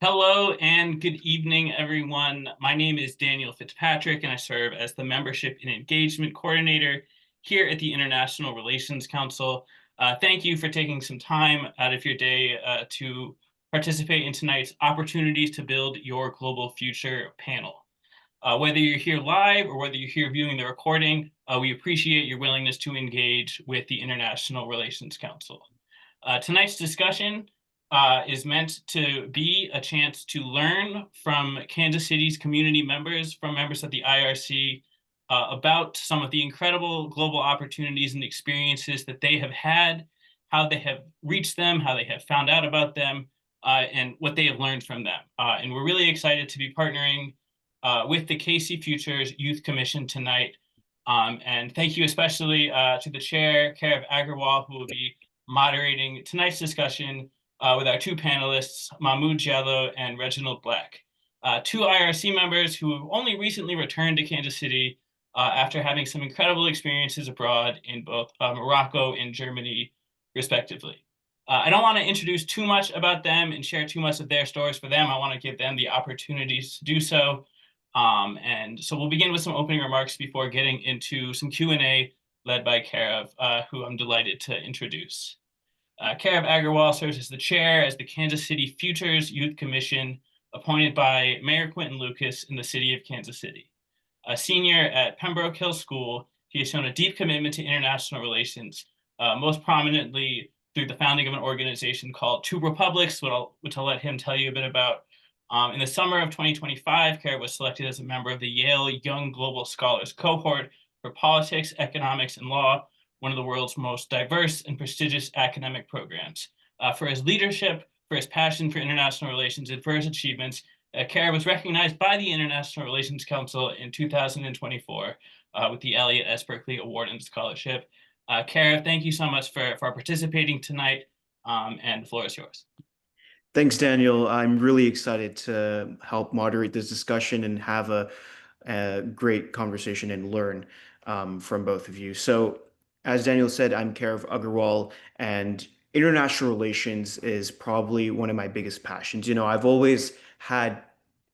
Hello and good evening, everyone. My name is Daniel Fitzpatrick, and I serve as the Membership and Engagement Coordinator here at the International Relations Council. Thank you for taking some time out of your day to participate in tonight's Opportunities to Build Your Global Future panel. Whether you're here live or whether you're here viewing the recording, we appreciate your willingness to engage with the International Relations Council. Tonight's discussion is meant to be a chance to learn from Kansas City's community members, from members of the IRC, about some of the incredible global opportunities and experiences that they have had, how they have reached them, how they have found out about them, and what they have learned from them. And we're really excited to be partnering with the KC Futures Youth Commission tonight. And thank you especially to the chair, Kerav Agarwal, who will be moderating tonight's discussion with our two panelists, Mahmoud Jalloh and Reginald Black, two IRC members who have only recently returned to Kansas City after having some incredible experiences abroad in both Morocco and Germany, respectively. I don't want to introduce too much about them and share too much of their stories for them. I want to give them the opportunities to do so. And so we'll begin with some opening remarks before getting into some Q&A led by Kerav, who I'm delighted to introduce. Kerav Agarwal serves as the chair as the Kansas City Futures Youth Commission, appointed by Mayor Quentin Lucas in the city of Kansas City. A senior at Pembroke Hill School, he has shown a deep commitment to international relations, most prominently through the founding of an organization called Two Republics, which I'll let him tell you a bit about. In the summer of 2025, Kerav was selected as a member of the Yale Young Global Scholars Cohort for Politics, Economics, and Law, one of the world's most diverse and prestigious academic programs. For his leadership, for his passion for international relations, and for his achievements, Kerav was recognized by the International Relations Council in 2024 with the Eliot S. Berkley Award and Scholarship. Kerav, thank you so much for participating tonight, and the floor is yours. Thanks, Daniel. I'm really excited to help moderate this discussion and have a great conversation and learn from both of you. So, as Daniel said, I'm Kerav Agarwal, and international relations is probably one of my biggest passions. I've always had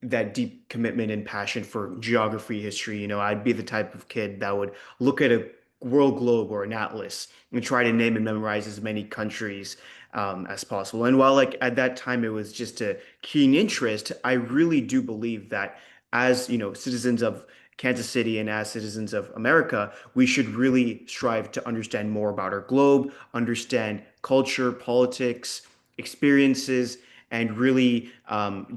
that deep commitment and passion for geography, history. I'd be the type of kid that would look at a world globe or an atlas and try to name and memorize as many countries as possible. And while at that time it was just a keen interest, I really do believe that as citizens of Kansas City and as citizens of America, we should really strive to understand more about our globe, understand culture, politics, experiences, and really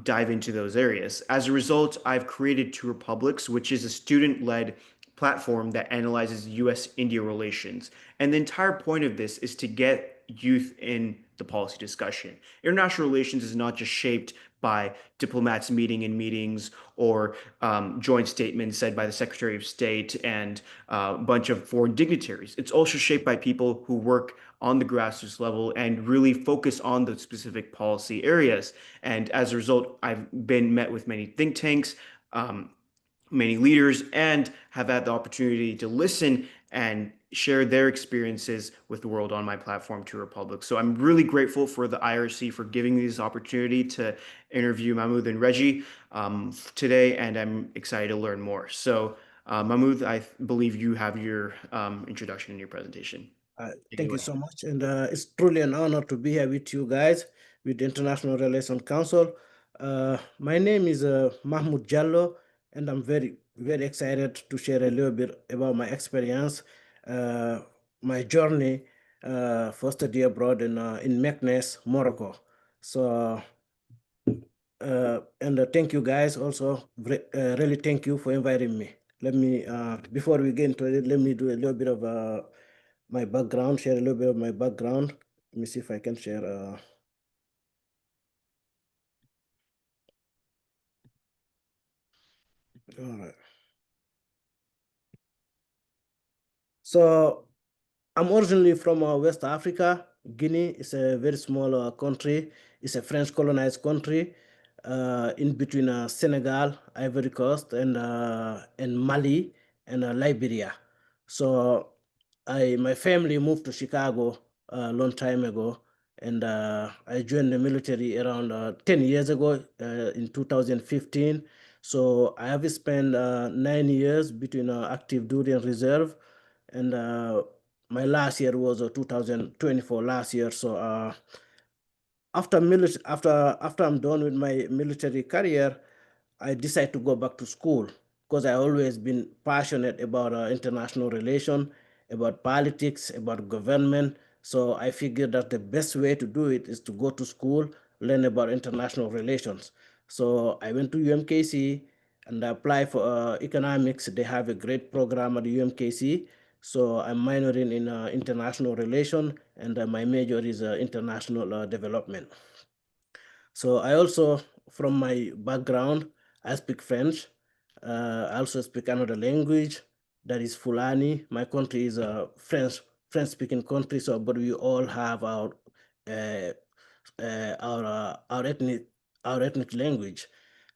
dive into those areas. As a result, I've created Two Republics, which is a student-led platform that analyzes U.S.-India relations. And the entire point of this is to get youth in the policy discussion. International relations is not just shaped by diplomats meeting in meetings or joint statements said by the Secretary of State and a bunch of foreign dignitaries. It's also shaped by people who work on the grassroots level and really focus on the specific policy areas. And as a result, I've been met with many think tanks, many leaders, and have had the opportunity to listen and share their experiences with the world on my platform, Two Republics. So I'm really grateful for the IRC for giving me this opportunity to interview Mahmoud and Reggie today, and I'm excited to learn more. So Mahmoud, I believe you have your introduction in your presentation. Thank you so much. And it's truly an honor to be here with you guys, with the International Relations Council. My name is Mahmoud Jalloh, and I'm very, very excited to share a little bit about my experience, my journey for study abroad in Meknes, Morocco. So, and thank you guys also, really thank you for inviting me. Let me, before we get into it, let me do a little bit of my background, share a little bit of my background. Let me see if I can share. All right. So I'm originally from West Africa. Guinea is a very small country. It's a French colonized country in between Senegal, Ivory Coast, and Mali and Liberia. So my family moved to Chicago a long time ago, and I joined the military around 10 years ago in 2015. So I have spent 9 years between active duty and reserve, and my last year was 2024 last year. So after I'm done with my military career, I decided to go back to school because I always been passionate about international relation, about politics, about government. So I figured that the best way to do it is to go to school, learn about international relations. So I went to UMKC and I applied for economics. They have a great program at UMKC. So I'm minoring in international relation, and my major is international development. So I also, from my background, I speak French. I also speak another language, that is Fulani. My country is a French-speaking country. So, but we all have uh, our ethnic language.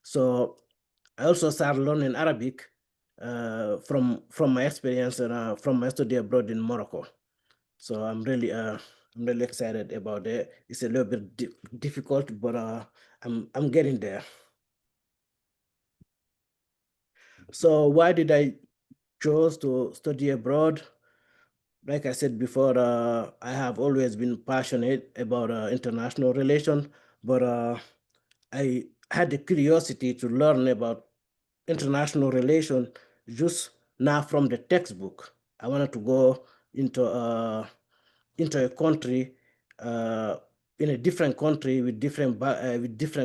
So I also started learning Arabic from my experience and from my study abroad in Morocco. So I'm really excited about it. It's a little bit difficult, but I'm getting there. So why did I chose to study abroad? Like I said before, I have always been passionate about international relations, but I had the curiosity to learn about international relations just not from the textbook. I wanted to go into a country, uh, in a different country with different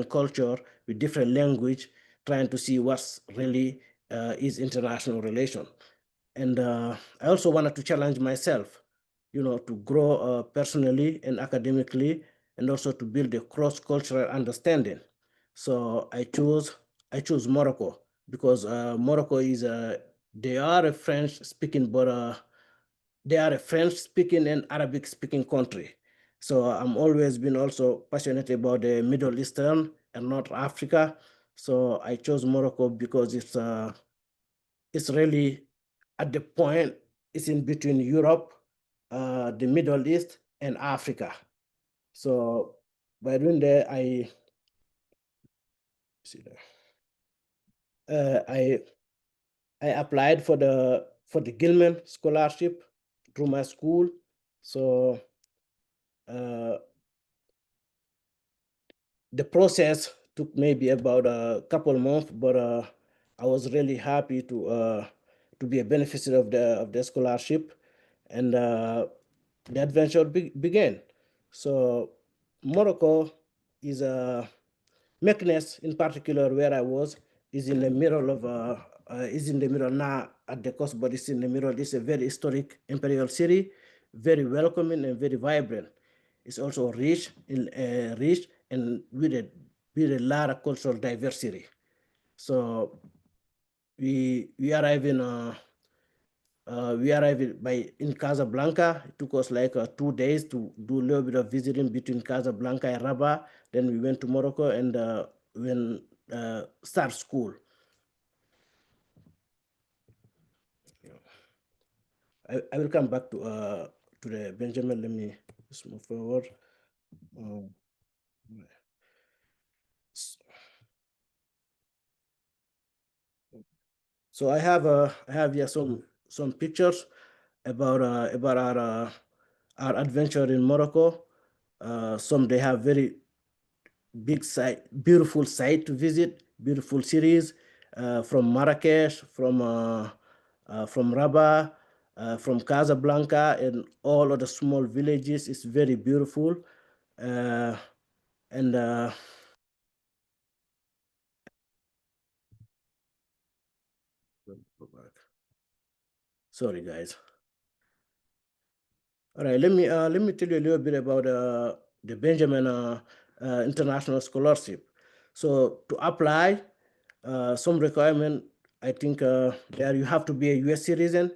culture, with different language, trying to see what's really is international relation. And I also wanted to challenge myself, to grow personally and academically, and also to build a cross-cultural understanding. So I chose Morocco because Morocco is they are a French-speaking, but they are a French-speaking and Arabic-speaking country. So I'm always been also passionate about the Middle Eastern and North Africa. So I chose Morocco because it's really at the point, it's in between Europe, the Middle East, and Africa. So by doing that, see there. I applied for the Gilman scholarship through my school. So the process took maybe about a couple of months, but I was really happy to be a beneficiary of the scholarship, and the adventure began. So Morocco is a Meknes, in particular, where I was, is in the middle of is in the middle, not at the coast, but it's in the middle. It's a very historic imperial city, very welcoming and very vibrant. It's also rich and with a lot of cultural diversity. So we arrived in Casablanca. It took us like 2 days to do a little bit of visiting between Casablanca and Rabat. Then we went to Morocco and start school. I will come back to the Benjamin. Let me just move forward. So I have here some pictures about our adventure in Morocco. Some they have very big site, beautiful site to visit, beautiful cities from Marrakesh, from Rabat, from Casablanca, and all of the small villages. It's very beautiful, and sorry guys. All right, let me tell you a little bit about the Benjamin International Scholarship. So to apply, some requirement, I think there you have to be a U.S. citizen,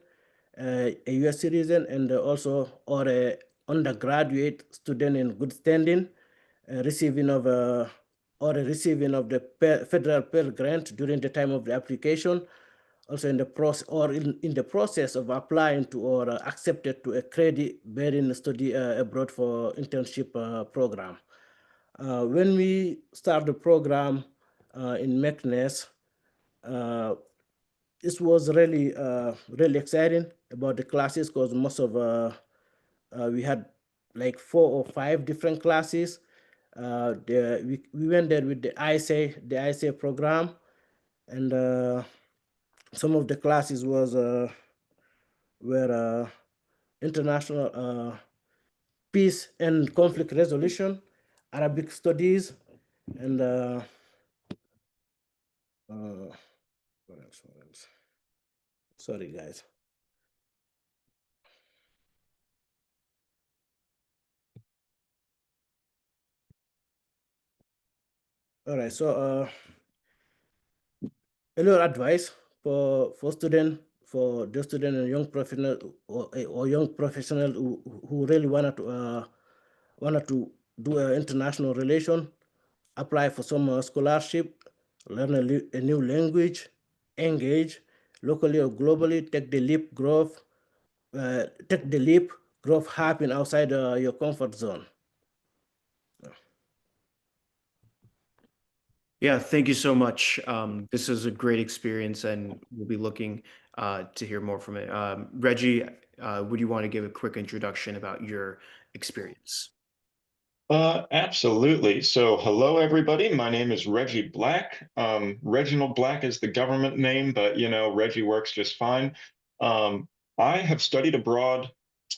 and also or a undergraduate student in good standing, receiving of or a receiving of the federal Pell Grant during the time of the application, also in the process or in the process of applying to or accepted to a credit-bearing study abroad for internship program. When we start the program in Meknes, this was really really exciting about the classes because most of we had like 4 or 5 different classes. We went there with the ISA program, and some of the classes were international peace and conflict resolution, Arabic studies, and what else? Sorry, guys. All right, so a little advice for the student and young professional or young professional who really wanted to do an international relation, apply for some scholarship, learn a new language, engage locally or globally, take the leap, growth happen outside your comfort zone. Yeah, thank you so much. This is a great experience, and we'll be looking to hear more from it. Reggie, would you want to give a quick introduction about your experience? Absolutely. So hello, everybody. My name is Reggie Black. Reginald Black is the government name, but Reggie works just fine. I have studied abroad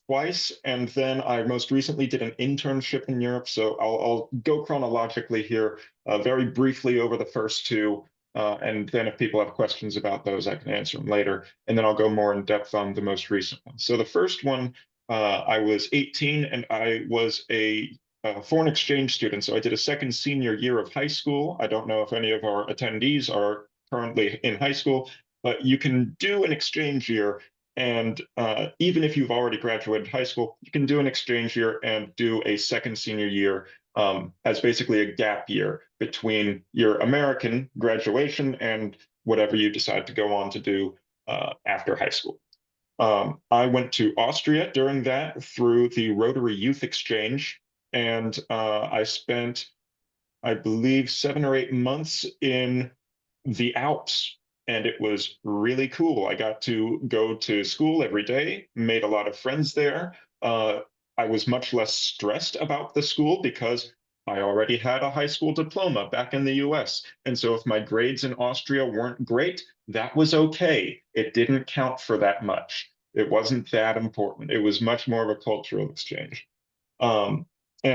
twice, and then I most recently did an internship in Europe. So I'll go chronologically here, very briefly over the first two, and then if people have questions about those, I can answer them later. And then I'll go more in depth on the most recent one. So the first one, I was 18, and I was a foreign exchange student. So I did a second senior year of high school. I don't know if any of our attendees are currently in high school, but you can do an exchange year. And even if you've already graduated high school, you can do an exchange year and do a second senior year as basically a gap year between your American graduation and whatever you decide to go on to do after high school. I went to Austria during that through the Rotary Youth Exchange, and I spent, I believe, 7 or 8 months in the Alps, and it was really cool. I got to go to school every day, made a lot of friends there. I was much less stressed about the school because I already had a high school diploma back in the US. And so if my grades in Austria weren't great, that was okay. It didn't count for that much. It wasn't that important. It was much more of a cultural exchange. And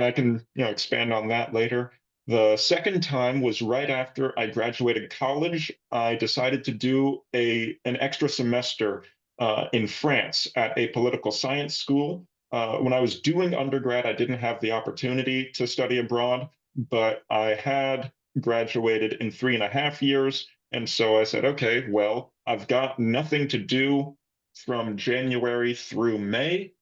I can, expand on that later. The second time was right after I graduated college. I decided to do an extra semester in France at a political science school. When I was doing undergrad, I didn't have the opportunity to study abroad, but I had graduated in 3.5 years. And so I said, okay, well, I've got nothing to do from January through May.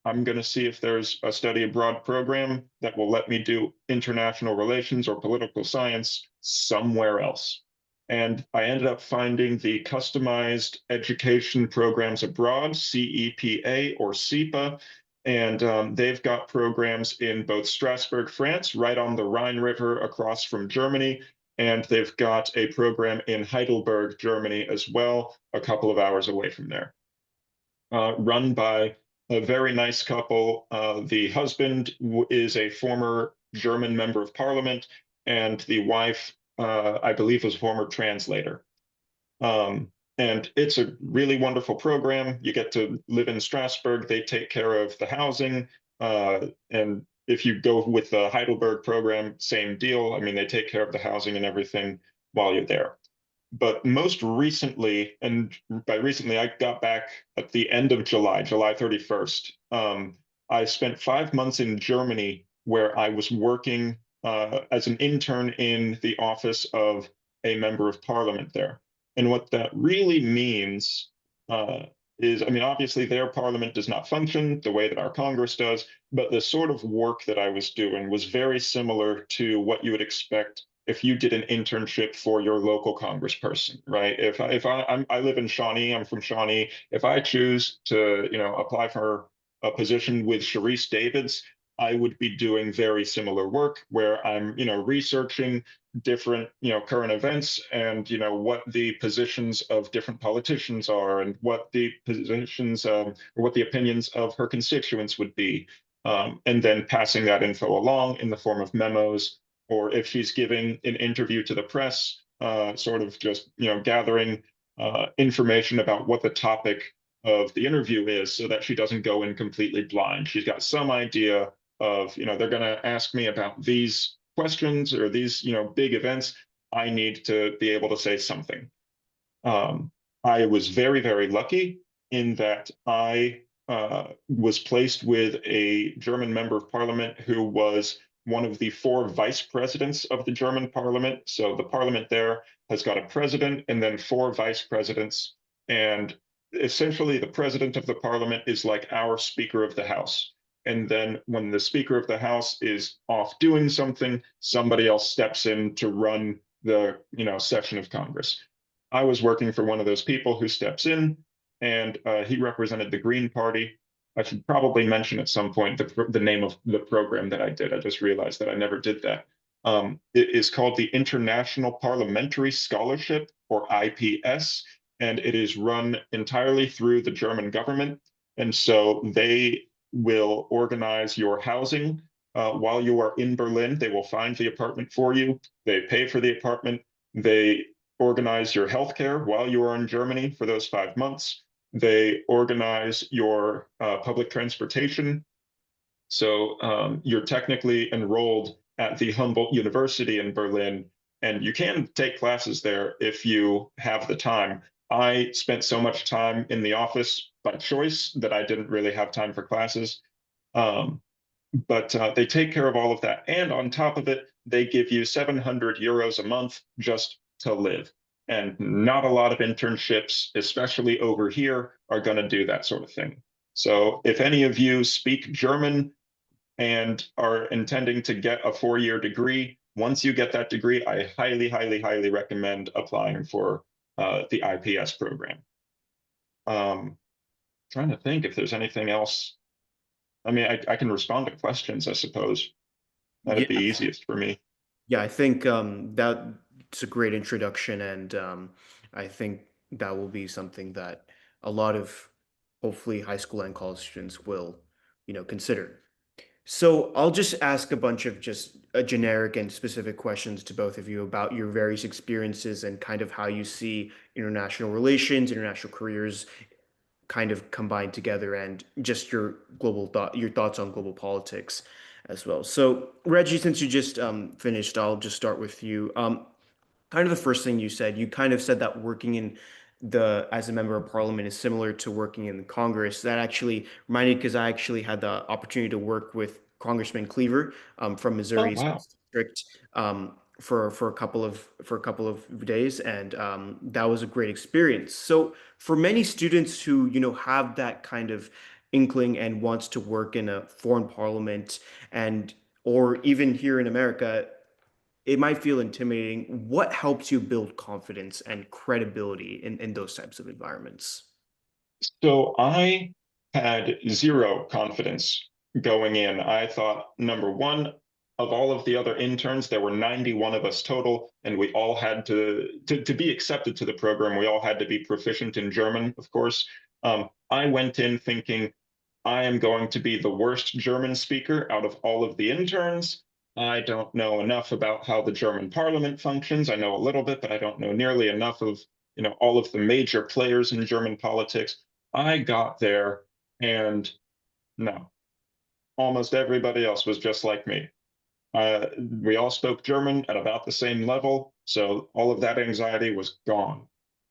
I'm going to see if there's a study abroad program that will let me do international relations or political science somewhere else. And I ended up finding the Customized Education Programs Abroad, CEPA or CEPA. And they've got programs in both Strasbourg, France, right on the Rhine River across from Germany. And they've got a program in Heidelberg, Germany as well, a couple of hours away from there. Run by a very nice couple. The husband is a former German member of parliament, and the wife, I believe, was a former translator. And it's a really wonderful program. You get to live in Strasbourg. They take care of the housing. And if you go with the Heidelberg program, same deal. I mean, they take care of the housing and everything while you're there. But most recently, and by recently, I got back at the end of July 31st. I spent 5 months in Germany where I was working as an intern in the office of a member of parliament there. And what that really means is, I mean, obviously their parliament does not function the way that our Congress does, but the sort of work that I was doing was very similar to what you would expect if you did an internship for your local congressperson, right? I live in Shawnee, I'm from Shawnee. If I choose to, apply for a position with Sharice Davids, I would be doing very similar work where I'm, researching different, current events and, what the positions of different politicians are and what the positions or what the opinions of her constituents would be. And then passing that info along in the form of memos, or if she's giving an interview to the press, sort of just, gathering information about what the topic of the interview is so that she doesn't go in completely blind. She's got some idea of, they're going to ask me about these questions or these, big events. I need to be able to say something. I was very, very lucky in that I was placed with a German member of parliament who was one of the 4 vice presidents of the German parliament. So the parliament there has got a president and then 4 vice presidents. And essentially the president of the parliament is like our Speaker of the House. And then when the Speaker of the House is off doing something, somebody else steps in to run the, session of Congress. I was working for one of those people who steps in, and he represented the Green Party. I should probably mention at some point the name of the program that I did. I just realized that I never did that. It is called the International Parliamentary Scholarship, or IPS, and it is run entirely through the German government. And so they will organize your housing while you are in Berlin. They will find the apartment for you. They pay for the apartment. They organize your healthcare while you are in Germany for those 5 months. They organize your public transportation. So you're technically enrolled at the Humboldt University in Berlin, and you can take classes there if you have the time. I spent so much time in the office by choice that I didn't really have time for classes. But they take care of all of that. And on top of it, they give you 700 euros a month just to live. And not a lot of internships, especially over here, are going to do that sort of thing. So if any of you speak German and are intending to get a 4-year degree, once you get that degree, I highly, highly, highly recommend applying for the IPS program. Trying to think if there's anything else. I mean, I can respond to questions, I suppose. That'd be easiest for me. Yeah, I think that's a great introduction, and I think that will be something that a lot of hopefully high school and college students will, consider. So I'll just ask a bunch of just generic and specific questions to both of you about your various experiences and kind of how you see international relations, international careers kind of combined together, and just your thoughts on global politics as well. So Reggie, since you just finished, I'll just start with you. Kind of the first thing you said, you kind of said that working in as a member of parliament is similar to working in the Congress. That actually reminded, because I actually had the opportunity to work with Congressman Cleaver from Missouri District for a couple of days, and that was a great experience. So for many students who have that kind of inkling and wants to work in a foreign parliament, or even here in America, it might feel intimidating. What helps you build confidence and credibility in those types of environments? So I had zero confidence going in. I thought, number one, of all of the other interns, there were 91 of us total, and we all had to be accepted to the program, we all had to be proficient in German, of course. I went in thinking, I am going to be the worst German speaker out of all of the interns. I don't know enough about how the German parliament functions. I know a little bit, but I don't know nearly enough of, all of the major players in German politics. I got there, and no, almost everybody else was just like me. We all spoke German at about the same level, so all of that anxiety was gone.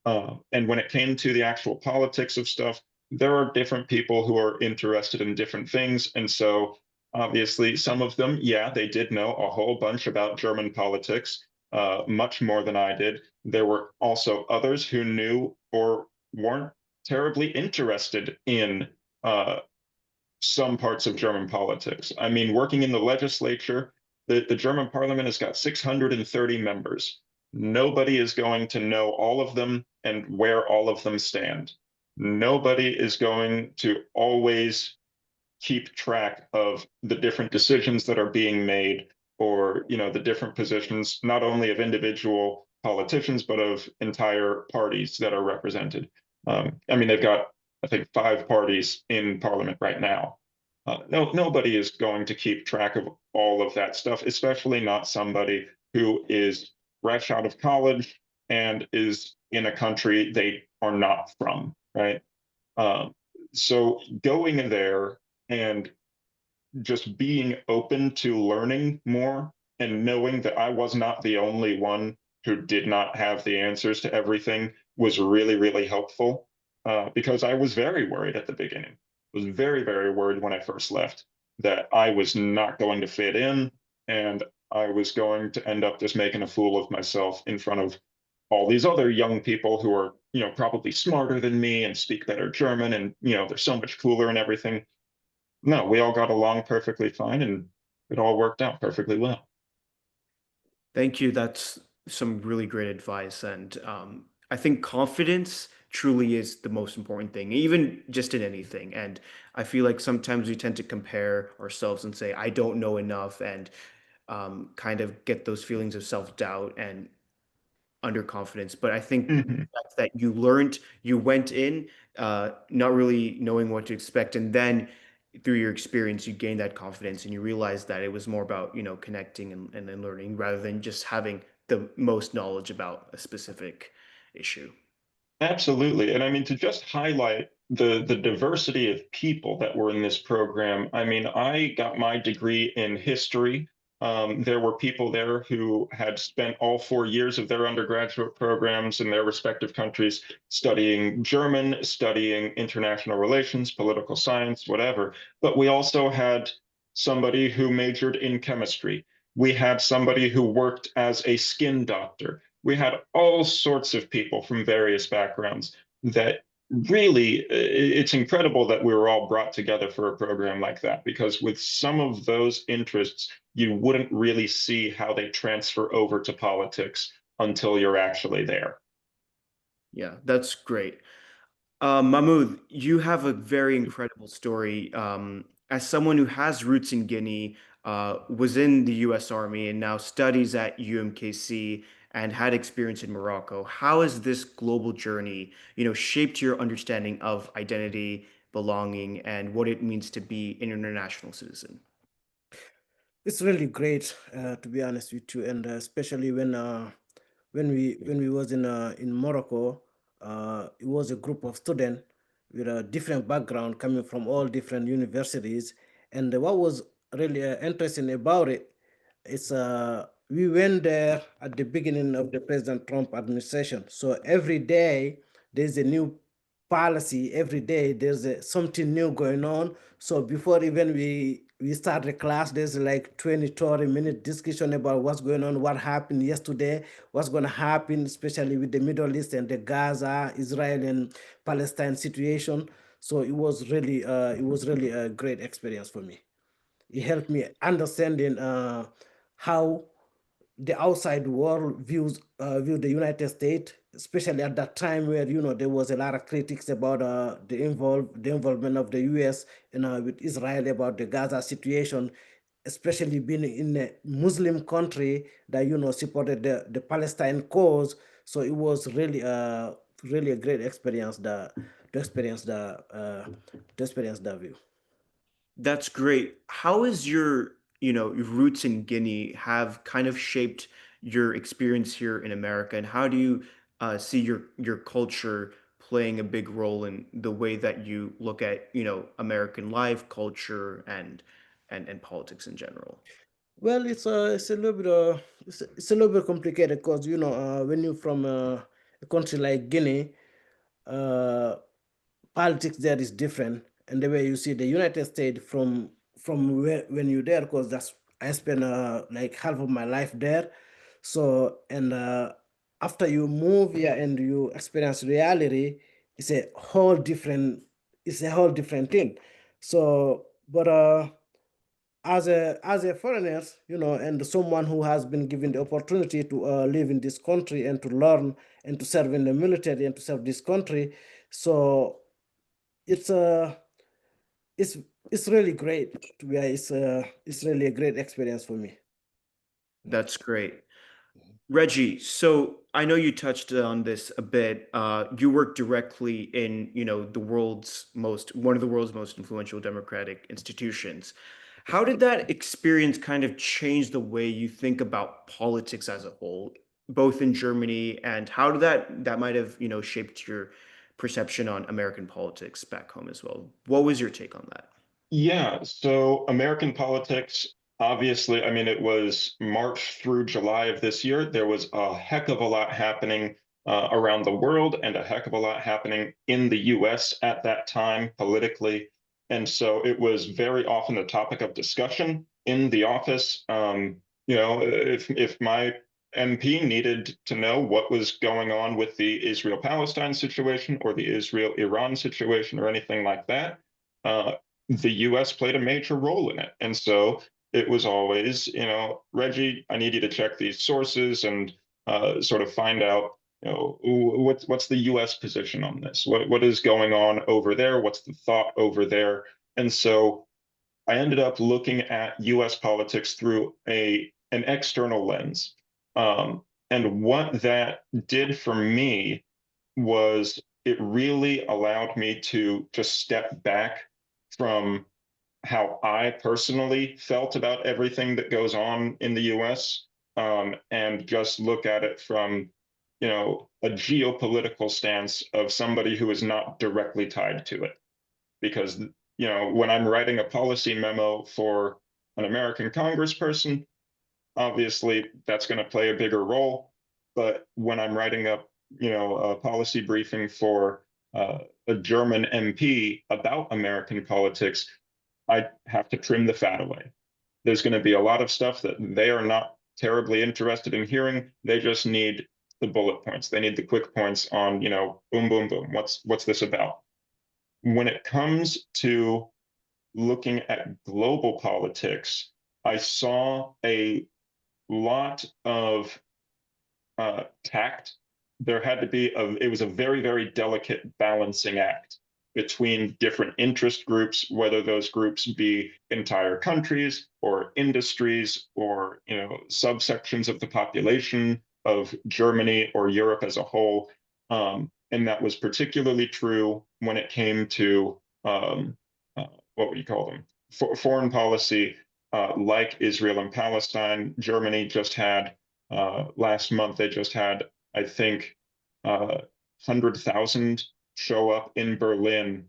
And when it came to the actual politics of stuff, there are different people who are interested in different things. And so obviously some of them, yeah, they did know a whole bunch about German politics, much more than I did. There were also others who knew or weren't terribly interested in some parts of German politics. I mean, working in the legislature, The German parliament has got 630 members. Nobody is going to know all of them and where all of them stand. Nobody is going to always keep track of the different decisions that are being made, or the different positions, not only of individual politicians, but of entire parties that are represented. I mean, they've got, I think, 5 parties in parliament right now. Nobody is going to keep track of all of that stuff, especially not somebody who is fresh out of college and is in a country they are not from, right? So going there and just being open to learning more and knowing that I was not the only one who did not have the answers to everything was really, really helpful, because I was very worried at the beginning. I was very, very worried when I first left that I was not going to fit in and I was going to end up just making a fool of myself in front of all these other young people who are, probably smarter than me and speak better German, and, they're so much cooler and everything. No, we all got along perfectly fine and it all worked out perfectly well. Thank you. That's some really great advice. And I think confidence truly is the most important thing, even just in anything. And I feel like sometimes we tend to compare ourselves and say, I don't know enough, and kind of get those feelings of self-doubt and underconfidence. But I think Mhm. that you learned, you went in not really knowing what to expect, and then through your experience, you gained that confidence, and you realized that it was more about connecting and then learning rather than just having the most knowledge about a specific issue. Absolutely. And I mean, to just highlight the diversity of people that were in this program, I mean, I got my degree in history. There were people there who had spent all 4 years of their undergraduate programs in their respective countries studying German, studying international relations, political science, whatever. But we also had somebody who majored in chemistry. We had somebody who worked as a skin doctor. We had all sorts of people from various backgrounds that really, it's incredible that we were all brought together for a program like that, because with some of those interests, you wouldn't really see how they transfer over to politics until you're actually there. Yeah, that's great. Mahmoud, you have a very incredible story. As someone who has roots in Guinea, was in the U.S. Army, and now studies at UMKC and had experience in Morocco, how has this global journey, shaped your understanding of identity, belonging, and what it means to be an international citizen? It's really great, to be honest with you, and especially when we was in Morocco, it was a group of students with a different background coming from all different universities, and what was really interesting about it is we went there at the beginning of the President Trump administration. So every day there's a new policy. Every day there's something new going on. So before even we start the class, there's like 20-30 minute discussion about what's going on, what happened yesterday, what's going to happen, especially with the Middle East and the Gaza, Israel and Palestine situation. So it was really a great experience for me. It helped me understanding how the outside world view the United States, especially at that time where there was a lot of critics about the involvement of the U.S. With Israel about the Gaza situation, especially being in a Muslim country that supported the Palestine cause. So it was really a great experience to experience that view. That's great. How is your roots in Guinea have kind of shaped your experience here in America, and how do you see your culture playing a big role in the way that you look at, American life, culture, and politics in general? Well, it's a little bit it's a little bit complicated because when you're from a country like Guinea, uh, politics there is different, and the way you see the United States from where when you're there, because that's I spent like half of my life there. So and after you move here and you experience reality, it's a whole different it's a whole different thing. So, but as a foreigner, and someone who has been given the opportunity to live in this country and to learn and to serve in the military and to serve this country, so it's it's it's really great. It's really a great experience for me. That's great. Reggie, so I know you touched on this a bit. You work directly in, one of the world's most influential democratic institutions. How did that experience kind of change the way you think about politics as a whole, both in Germany, and how did that might have, shaped your perception on American politics back home as well? What was your take on that? Yeah, so American politics, obviously, I mean, it was March through July of this year. There was a heck of a lot happening around the world and a heck of a lot happening in the US at that time politically. And so it was very often the topic of discussion in the office. If my MP needed to know what was going on with the Israel-Palestine situation or the Israel-Iran situation or anything like that, the US played a major role in it. And so it was always, Reggie, I need you to check these sources and sort of find out, what's the US position on this? What is going on over there? What's the thought over there? And so I ended up looking at US politics through an external lens. And what that did for me was it really allowed me to just step back from how I personally felt about everything that goes on in the US, and just look at it from, a geopolitical stance of somebody who is not directly tied to it. Because, when I'm writing a policy memo for an American congressperson, obviously that's going to play a bigger role. But when I'm writing up, a policy briefing for a German MP about American politics, I have to trim the fat away. There's going to be a lot of stuff that they are not terribly interested in hearing. They just need the bullet points. They need the quick points on, boom, boom, boom. What's this about? When it comes to looking at global politics, I saw a lot of tact. There had to be it was a very, very delicate balancing act between different interest groups, whether those groups be entire countries or industries or subsections of the population of Germany or Europe as a whole. And that was particularly true when it came to what would you call them? Foreign policy, like Israel and Palestine. Germany just had last month, they just had, I think, 100,000 show up in Berlin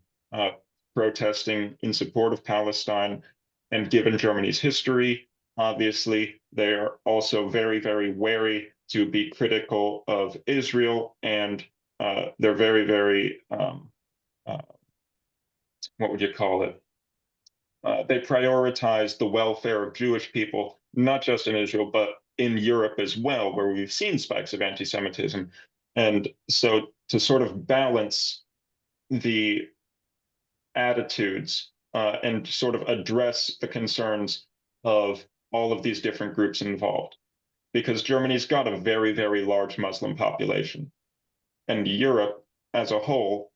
protesting in support of Palestine. And given Germany's history, obviously, they are also very, very wary to be critical of Israel. And they're very, very, what would you call it? They prioritize the welfare of Jewish people, not just in Israel, but in Europe as well, where we've seen spikes of anti-Semitism. And so to sort of balance the attitudes and sort of address the concerns of all of these different groups involved, because Germany's got a very, very large Muslim population. And Europe as a whole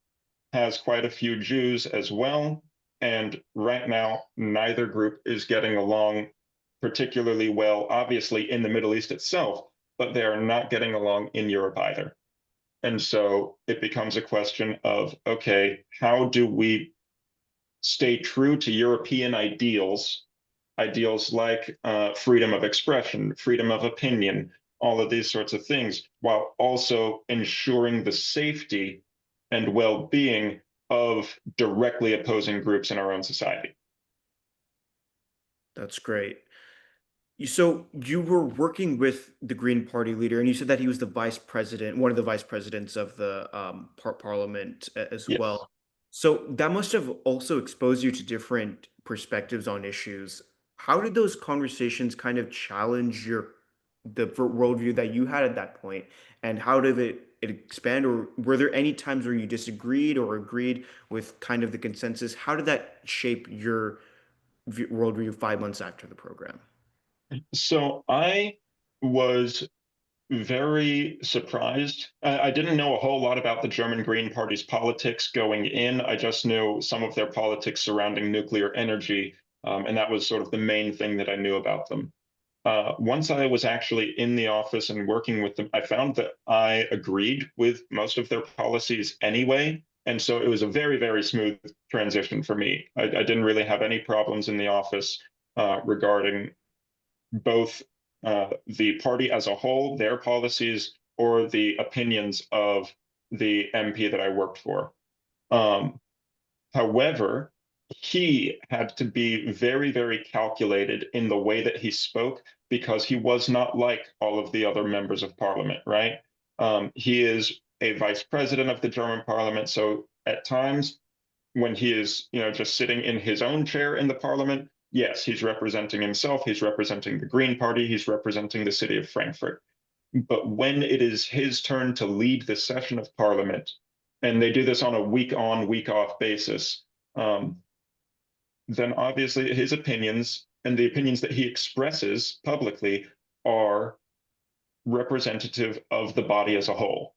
has quite a few Jews as well. And right now, neither group is getting along particularly well, obviously in the Middle East itself, but they are not getting along in Europe either. And so it becomes a question of, okay, how do we stay true to European ideals like freedom of expression, freedom of opinion, all of these sorts of things, while also ensuring the safety and well-being of directly opposing groups in our own society. That's great. So you were working with the Green Party leader, and you said that he was the vice president, one of the vice presidents of the parliament as Yes. well. So that must have also exposed you to different perspectives on issues. How did those conversations kind of challenge the worldview that you had at that point, and how did it expand, or were there any times where you disagreed or agreed with kind of the consensus? How did that shape your World Review 5 months after the program? So I was very surprised. I didn't know a whole lot about the German Green Party's politics going in. I just knew some of their politics surrounding nuclear energy, and that was sort of the main thing that I knew about them. Once I was actually in the office and working with them, I found that I agreed with most of their policies anyway. And so it was a very, very smooth transition for me. I didn't really have any problems in the office regarding both the party as a whole, their policies, or the opinions of the MP that I worked for. However, he had to be very, very calculated in the way that he spoke because he was not like all of the other members of parliament, right? He is a vice president of the German parliament. So at times when he is, just sitting in his own chair in the parliament, yes, he's representing himself, he's representing the Green Party, he's representing the city of Frankfurt. But when it is his turn to lead the session of parliament, and they do this on a week on, week off basis, then obviously his opinions and the opinions that he expresses publicly are representative of the body as a whole.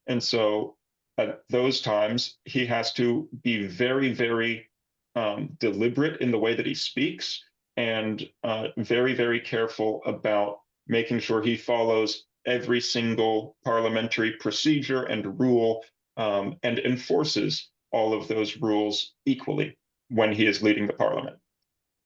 And so at those times, he has to be very, very deliberate in the way that he speaks and very, very careful about making sure he follows every single parliamentary procedure and rule and enforces all of those rules equally when he is leading the parliament.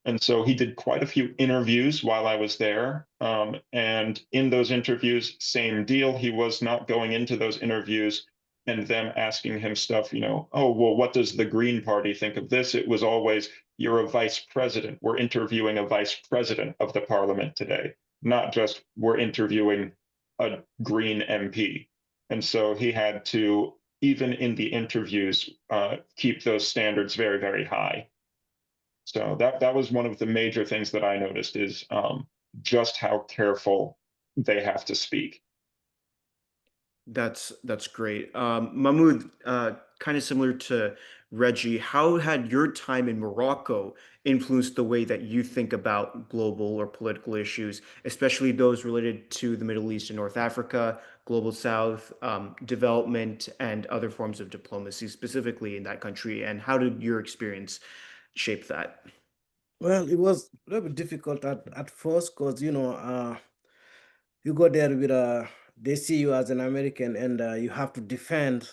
And so he did quite a few interviews while I was there. And in those interviews, same deal. He was not going into those interviews and them asking him stuff, oh, well, what does the Green Party think of this? It was always, you're a vice president. We're interviewing a vice president of the parliament today, not just we're interviewing a Green MP. And so he had to, even in the interviews, keep those standards very, very high. So that was one of the major things that I noticed is just how careful they have to speak. That's great. Mahmoud, kind of similar to Reggie, how had your time in Morocco influenced the way that you think about global or political issues, especially those related to the Middle East and North Africa, Global South, development, and other forms of diplomacy, specifically in that country? And how did your experience shape that? Well, it was a little bit difficult at first because, you go there with they see you as an American and you have to defend.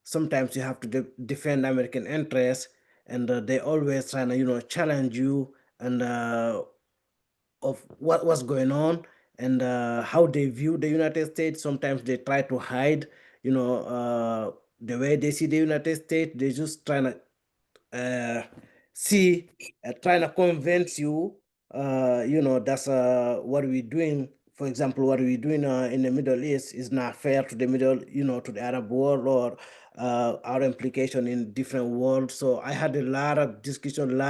Sometimes you have to defend American interests, and they always trying to, challenge you and of what's going on and how they view the United States. Sometimes they try to hide, the way they see the United States. They just trying to see, trying to convince you, that's what we're doing. For example, what we're doing in the Middle East is not fair to the to the Arab world or our implication in different worlds. So I had a lot of discussion,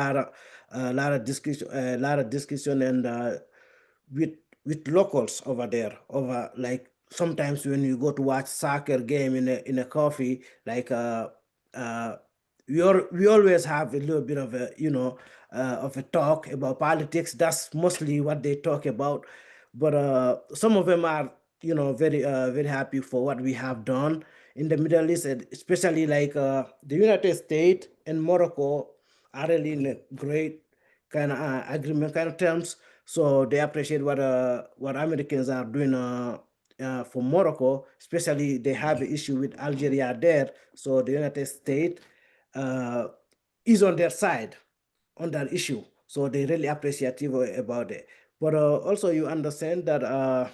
and with locals over there, over like sometimes when you go to watch soccer game in a coffee, like we always have a little bit of a of a talk about politics. That's mostly what they talk about, but some of them are very happy for what we have done in the Middle East, and especially like the United States and Morocco are really in a great kind of agreement kind of terms. So they appreciate what Americans are doing for Morocco, especially they have an issue with Algeria there. So the United States is on their side on that issue. So they really appreciative about it. But also you understand that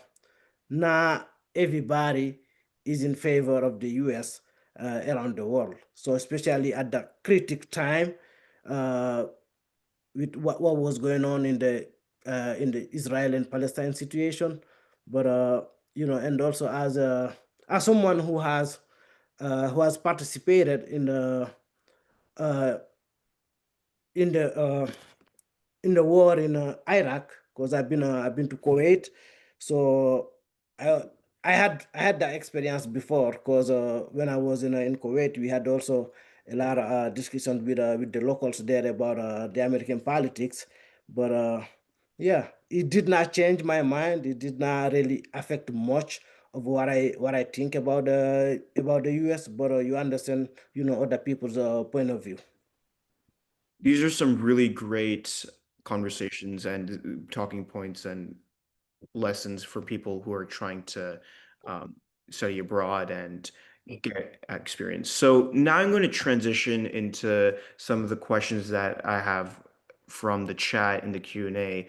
not everybody is in favor of the US around the world. So especially at the critical time with what was going on in the Israel and Palestine situation. But and also as someone who has participated uh, in the uh, in the war in Iraq, because I've been to Kuwait, so I had that experience before, because when I was in Kuwait, we had also a lot of discussion with the locals there about the American politics. But yeah, it did not change my mind. It did not really affect much of what I think about the U.S. But you understand, other people's point of view. These are some really great conversations and talking points and lessons for people who are trying to um, study abroad and get experience. So now I'm going to transition into some of the questions that I have from the chat in the Q&A.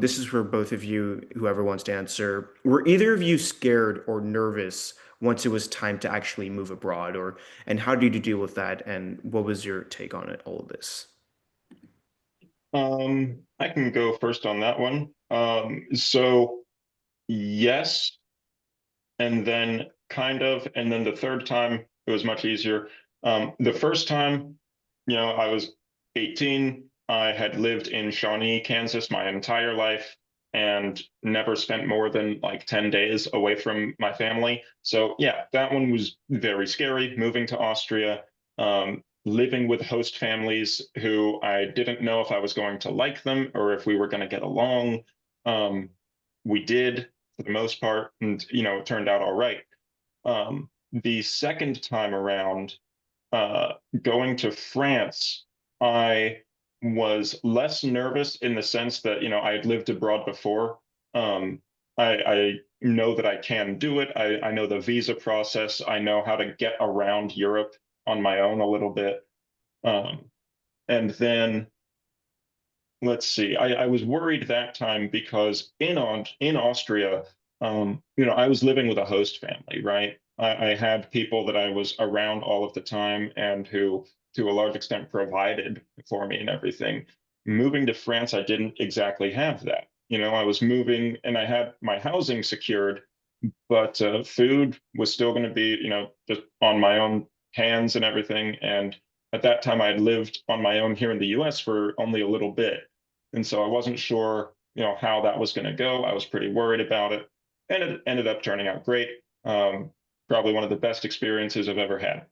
This is for both of you, whoever wants to answer. Were either of you scared or nervous once it was time to actually move abroad, and how did you deal with that? And what was your take on it, all of this? I can go first on that one. So yes, and then kind of, and then the third time it was much easier. The first time, I was 18. I had lived in Shawnee, Kansas my entire life and never spent more than like 10 days away from my family. So yeah, that one was very scary, moving to Austria, living with host families who I didn't know if I was going to like them or if we were going to get along. We did for the most part, and it turned out all right. The second time around, going to France, I was less nervous in the sense that I had lived abroad before. I know that I can do it. I know the visa process. I know how to get around Europe on my own a little bit. And then let's see, I was worried that time because in Austria, I was living with a host family, right? I had people that I was around all of the time and who, to a large extent, provided for me and everything. Moving to France, I didn't exactly have that. I was moving and I had my housing secured, but food was still going to be, just on my own hands and everything. And at that time, I had lived on my own here in the US for only a little bit. And so I wasn't sure, how that was going to go. I was pretty worried about it. And it ended up turning out great. Probably one of the best experiences I've ever had.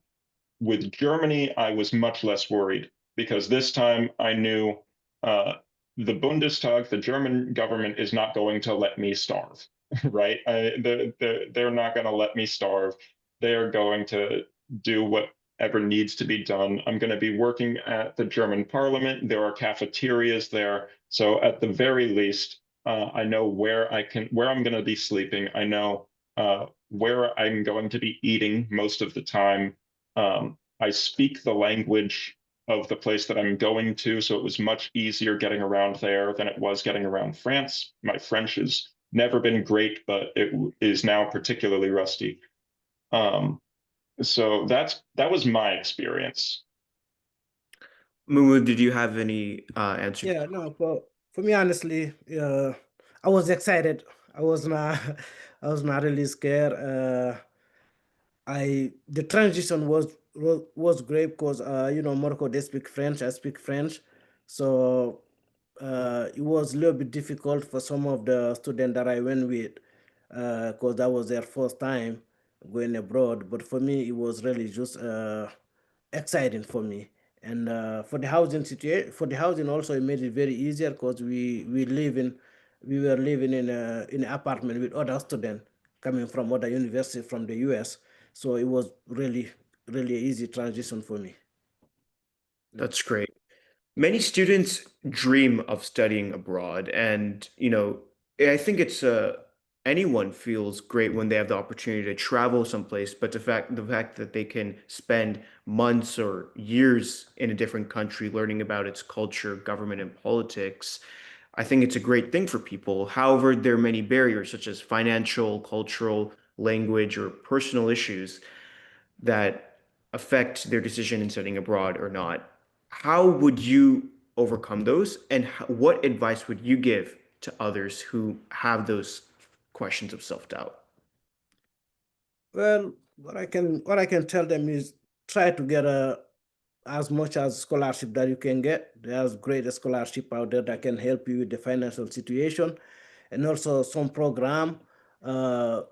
With Germany, I was much less worried because this time I knew the Bundestag, the German government, is not going to let me starve, right? They're not going to let me starve. They're going to do whatever needs to be done. I'm going to be working at the German Parliament. There are cafeterias there. So at the very least, I know where I'm going to be sleeping. I know where I'm going to be eating most of the time. I speak the language of the place that I'm going to, so it was much easier getting around there than it was getting around France. My French has never been great, but it is now particularly rusty. So that was my experience. Mumu, did you have any answer? Yeah, no, for me, honestly, I was excited. I was not, I was not really scared. The transition was great because Morocco, they speak French, I speak French, so it was a little bit difficult for some of the students that I went with because that was their first time going abroad. But for me, it was really just exciting for me. And for the housing situation, for the housing also, it made it very easier because we were living in an apartment with other students coming from other universities from the US. So it was really, really easy transition for me. That's great. Many students dream of studying abroad, and I think it's anyone feels great when they have the opportunity to travel someplace, but the fact that they can spend months or years in a different country learning about its culture, government, and politics, I think it's a great thing for people. However, there are many barriers such as financial, cultural, language, or personal issues that affect their decision in studying abroad or not. How would you overcome those, and what advice would you give to others who have those questions of self-doubt? Well, what I can tell them is try to get as much as scholarship that you can get. There's great scholarship out there that can help you with the financial situation, and also some program, like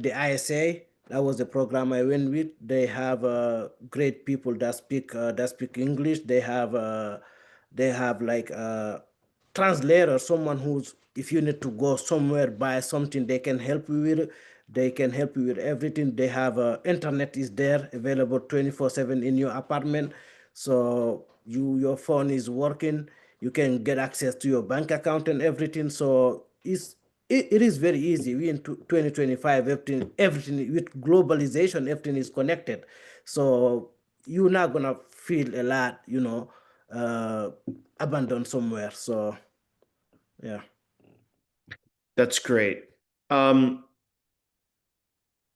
the ISA That was the program I went with. They have great people that speak English. They have like a translator, someone who's, if you need to go somewhere buy something, they can help you with it. They can help you with everything. They have internet is there available 24/7 in your apartment. So your phone is working. You can get access to your bank account and everything. So it is very easy. We in 2025, everything with globalization, everything is connected. So you're not gonna feel a lot, uh, abandoned somewhere. So yeah. That's great.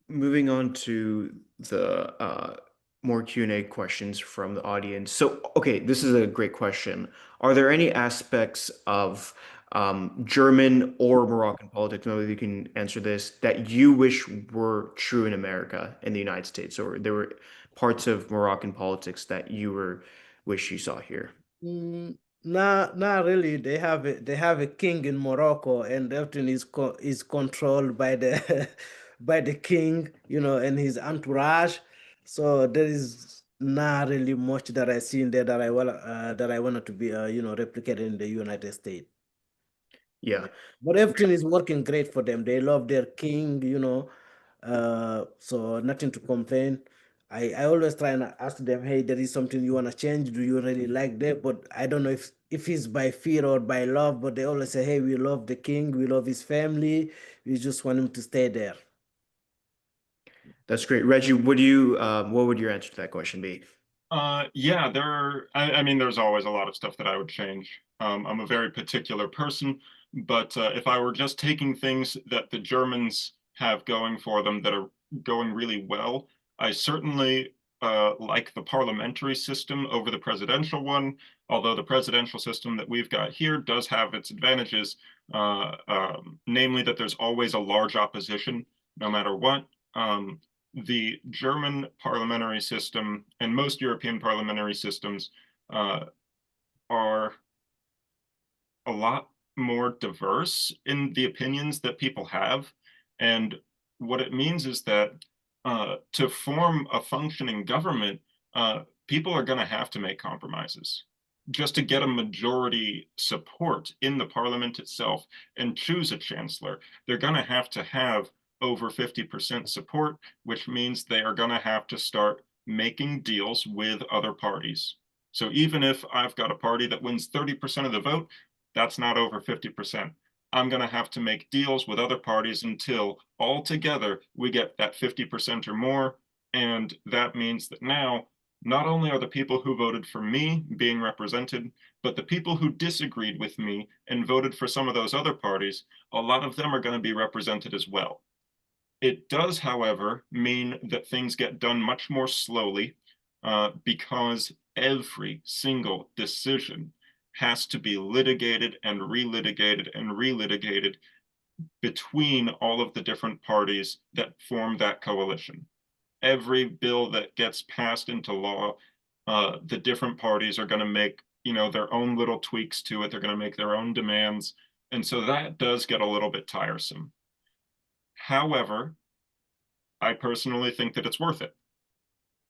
Moving on to the more Q&A questions from the audience. So, okay, this is a great question. Are there any aspects of German or Moroccan politics, maybe you can answer this, that you wish were true in America, in the United States, or there were parts of Moroccan politics that you wish you saw here? Not really. They have a king in Morocco, and everything is controlled by the by the king, and his entourage. So there is not really much that I see in there that I wanted to be replicated in the United States. Yeah, But everything is working great for them. They love their king. So nothing to complain. I always try and ask them, hey, there is something you want to change. Do you really like that? But I don't know if it's by fear or by love, but they always say, hey, we love the king, we love his family, we just want him to stay there. that's great. Reggie, what would your answer to that question be? Yeah, I mean, there's always a lot of stuff that I would change. I'm a very particular person, but if I were just taking things that the Germans have going for them that are going really well, I certainly like the parliamentary system over the presidential one, although the presidential system that we've got here does have its advantages, namely that there's always a large opposition, no matter what. The German parliamentary system and most European parliamentary systems are a lot more diverse in the opinions that people have. And what it means is that to form a functioning government, people are going to have to make compromises just to get a majority support in the parliament itself and choose a chancellor. They're going to have over 50% support, which means they are going to have to start making deals with other parties. So even if I've got a party that wins 30% of the vote, that's not over 50%. I'm going to have to make deals with other parties until altogether we get that 50% or more. And that means that now, not only are the people who voted for me being represented, but the people who disagreed with me and voted for some of those other parties, a lot of them are going to be represented as well. It does, however, mean that things get done much more slowly because every single decision has to be litigated and relitigated and relitigated between all of the different parties that form that coalition. Every bill that gets passed into law, the different parties are going to make, their own little tweaks to it. They're going to make their own demands. And so that does get a little bit tiresome. However, I personally think that it's worth it.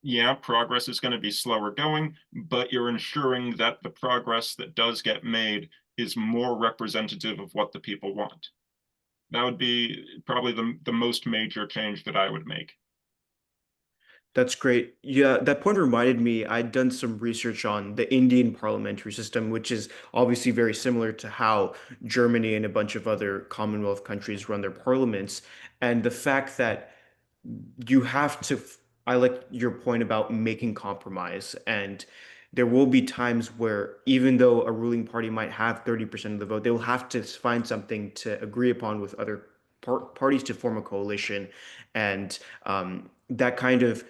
Yeah, progress is going to be slower going, but you're ensuring that the progress that does get made is more representative of what the people want. That would be probably the most major change that I would make. That's great. Yeah, that point reminded me, I'd done some research on the Indian parliamentary system, which is obviously very similar to how Germany and a bunch of other Commonwealth countries run their parliaments. And the fact that you have to, I like your point about making compromise. And there will be times where even though a ruling party might have 30% of the vote, they will have to find something to agree upon with other parties to form a coalition. And that kind of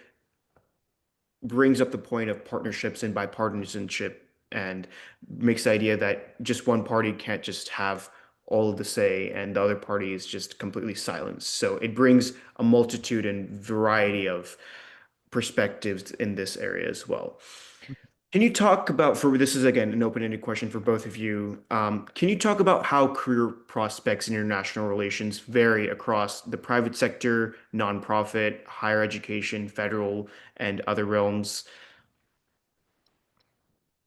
brings up the point of partnerships and bipartisanship and makes the idea that just one party can't just have all of the say and the other party is just completely silenced. So it brings a multitude and variety of perspectives in this area as well. Can you talk about, this is again an open-ended question for both of you. Can you talk about how career prospects in international relations vary across the private sector, nonprofit, higher education, federal, and other realms?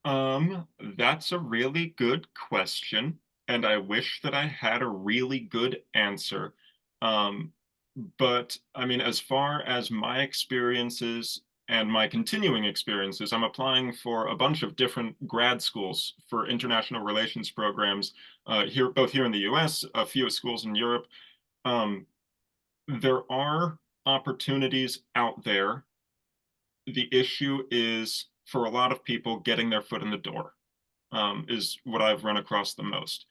That's a really good question, and I wish that I had a really good answer. Um, but I mean, as far as my experiences and my continuing experiences, I'm applying for a bunch of different grad schools for international relations programs here, both here in the US, a few schools in Europe. Um, there are opportunities out there. The issue is for a lot of people getting their foot in the door is what I've run across the most.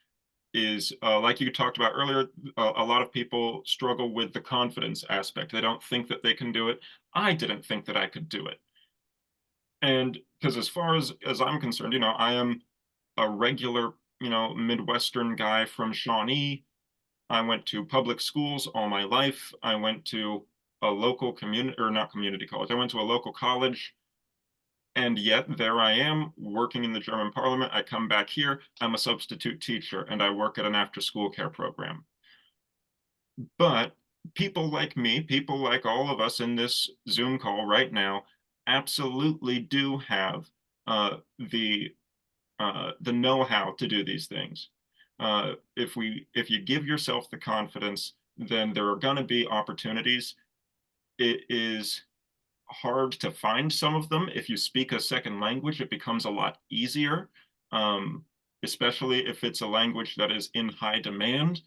Is like you talked about earlier, a lot of people struggle with the confidence aspect. They don't think that they can do it. I didn't think that I could do it. And because as far as I'm concerned, I am a regular, Midwestern guy from Shawnee. I went to public schools all my life. I went to a local community, or not community college. I went to a local college. And yet there I am working in the German parliament. I come back here, I'm a substitute teacher, and I work at an after-school care program. But people like me, people like all of us in this Zoom call right now, absolutely do have the know-how to do these things. If you give yourself the confidence, then there are going to be opportunities. It is hard to find some of them. If you speak a second language, it becomes a lot easier, especially if it's a language that is in high demand.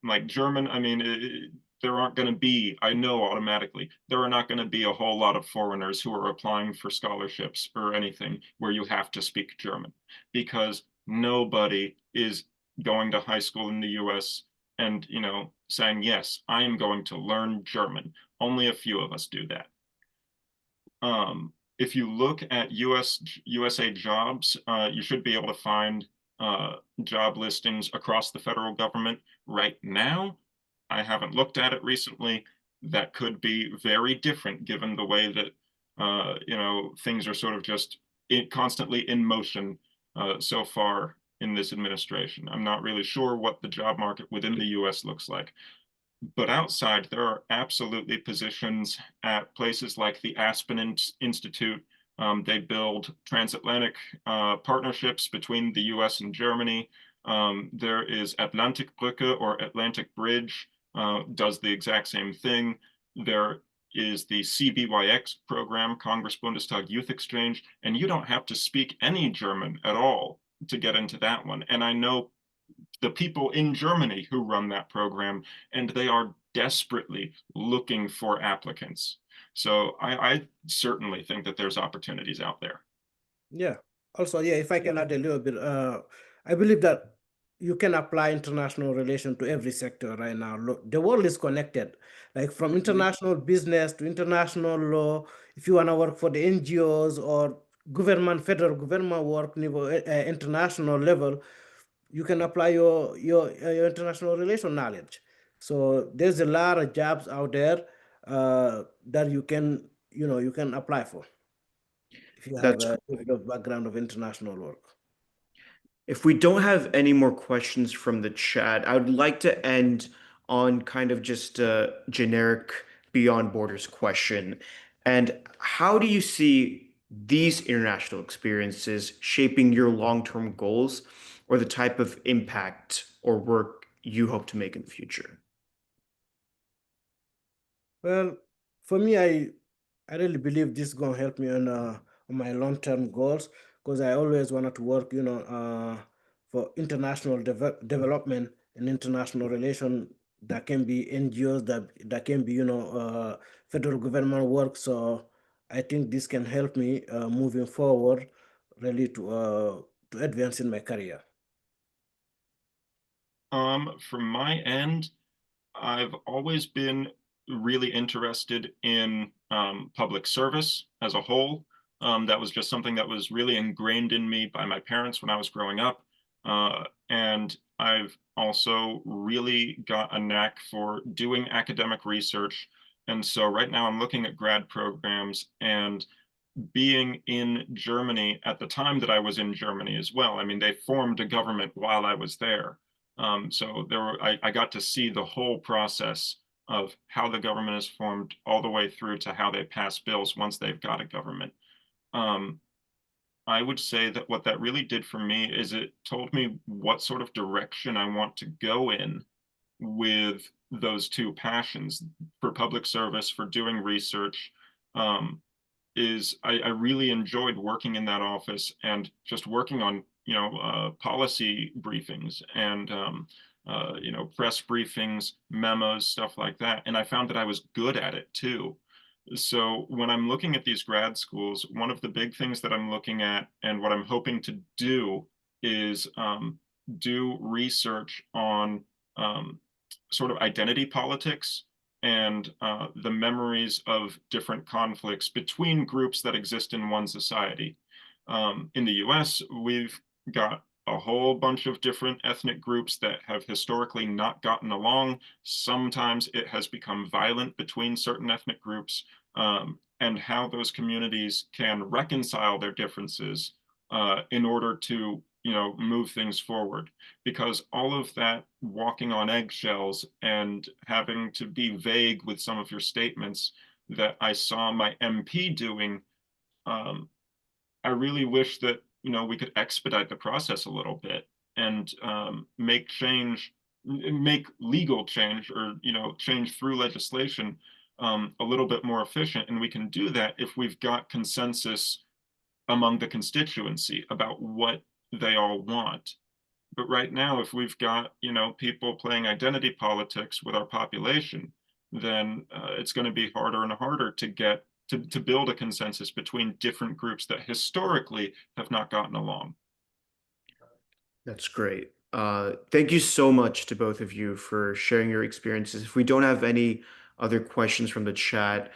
Like German, I mean, there aren't going to be, I know automatically, there are not going to be a whole lot of foreigners who are applying for scholarships or anything where you have to speak German, because nobody is going to high school in the US and, saying, yes, I am going to learn German. Only a few of us do that. If you look at USA jobs, you should be able to find job listings across the federal government. Right now, I haven't looked at it recently. That could be very different given the way that things are sort of just constantly in motion so far in this administration. I'm not really sure what the job market within the US looks like. But outside, there are absolutely positions at places like the Aspen Institute. They build transatlantic partnerships between the US and Germany. There is Atlantikbrücke, or Atlantic Bridge, does the exact same thing. There is the CBYX program, Congress Bundestag Youth Exchange, and you don't have to speak any German at all to get into that one. And I know the people in Germany who run that program, and they are desperately looking for applicants. So I certainly think that there's opportunities out there. Yeah. Also, yeah, if I can add a little bit, I believe that you can apply international relation to every sector right now. Look, the world is connected, like from international business to international law. If you want to work for the NGOs or government, federal government work niveau, international level, you can apply your international relation knowledge. So there's a lot of jobs out there that you can apply for if you have That's a bit of background of international work. If we don't have any more questions from the chat, I would like to end on kind of just a generic beyond borders question. And how do you see these international experiences shaping your long-term goals or the type of impact or work you hope to make in the future? Well, for me, I really believe this is gonna help me on my long-term goals, because I always wanted to work, for international development and international relation. That can be NGOs, that can be federal government work. So I think this can help me moving forward, really to advance in my career. From my end, I've always been really interested in public service as a whole. That was just something that was really ingrained in me by my parents when I was growing up. And I've also really got a knack for doing academic research. And so right now I'm looking at grad programs, and being in Germany at the time that I was in Germany as well. I mean, they formed a government while I was there. So I got to see the whole process of how the government is formed all the way through to how they pass bills once they've got a government. I would say that what that really did for me is it told me what sort of direction I want to go in with those two passions for public service, for doing research. I really enjoyed working in that office and just working on, policy briefings and, press briefings, memos, stuff like that. And I found that I was good at it too. So when I'm looking at these grad schools, one of the big things that I'm looking at and what I'm hoping to do is do research on sort of identity politics and the memories of different conflicts between groups that exist in one society. In the US, we've got a whole bunch of different ethnic groups that have historically not gotten along. Sometimes it has become violent between certain ethnic groups, and how those communities can reconcile their differences in order to, move things forward. Because all of that walking on eggshells and having to be vague with some of your statements that I saw my MP doing, I really wish that, we could expedite the process a little bit and make legal change or, change through legislation a little bit more efficient. And we can do that if we've got consensus among the constituency about what they all want. But right now, if we've got, people playing identity politics with our population, then it's going to be harder and harder to get to build a consensus between different groups that historically have not gotten along. That's great. Thank you so much to both of you for sharing your experiences. If we don't have any other questions from the chat,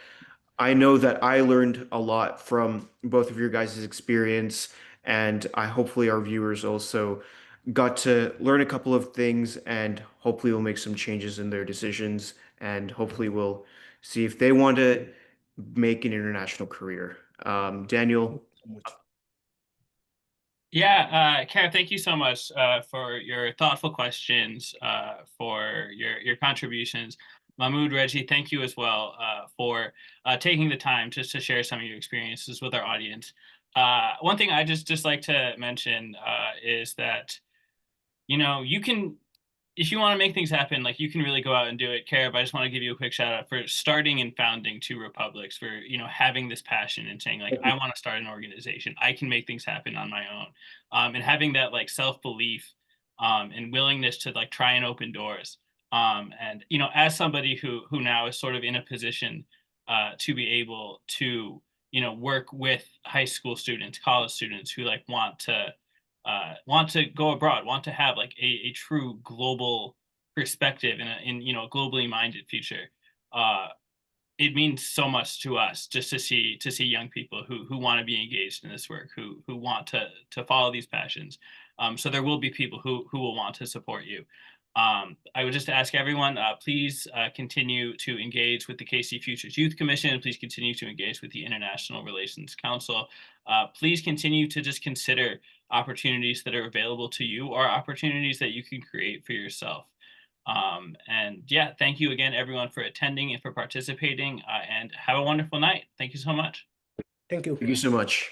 I know that I learned a lot from both of your guys' experience, and hopefully our viewers also got to learn a couple of things, and hopefully we'll make some changes in their decisions, and hopefully we'll see if they want to make an international career. Daniel? Yeah, Kerav, thank you so much for your thoughtful questions, for your contributions. Mahmoud, Reggie, thank you as well for taking the time just to share some of your experiences with our audience. One thing I just like to mention is that, you can, if you want to make things happen, like you can really go out and do it. Kerav, I just want to give you a quick shout out for starting and founding two republics, for, having this passion and saying like, I want to start an organization. I can make things happen on my own. And having that like self-belief and willingness to like try and open doors. And, as somebody who now is sort of in a position to be able to, work with high school students, college students who like want to go abroad, want to have like a true global perspective in a globally minded future. It means so much to us just to see young people who want to be engaged in this work, who want to follow these passions. So there will be people who will want to support you. I would just ask everyone, please continue to engage with the KC Futures Youth Commission. Please continue to engage with the International Relations Council. Please continue to just consider opportunities that are available to you or opportunities that you can create for yourself. And yeah, thank you again, everyone, for attending and for participating, and have a wonderful night. Thank you so much. Thank you. Thank you so much.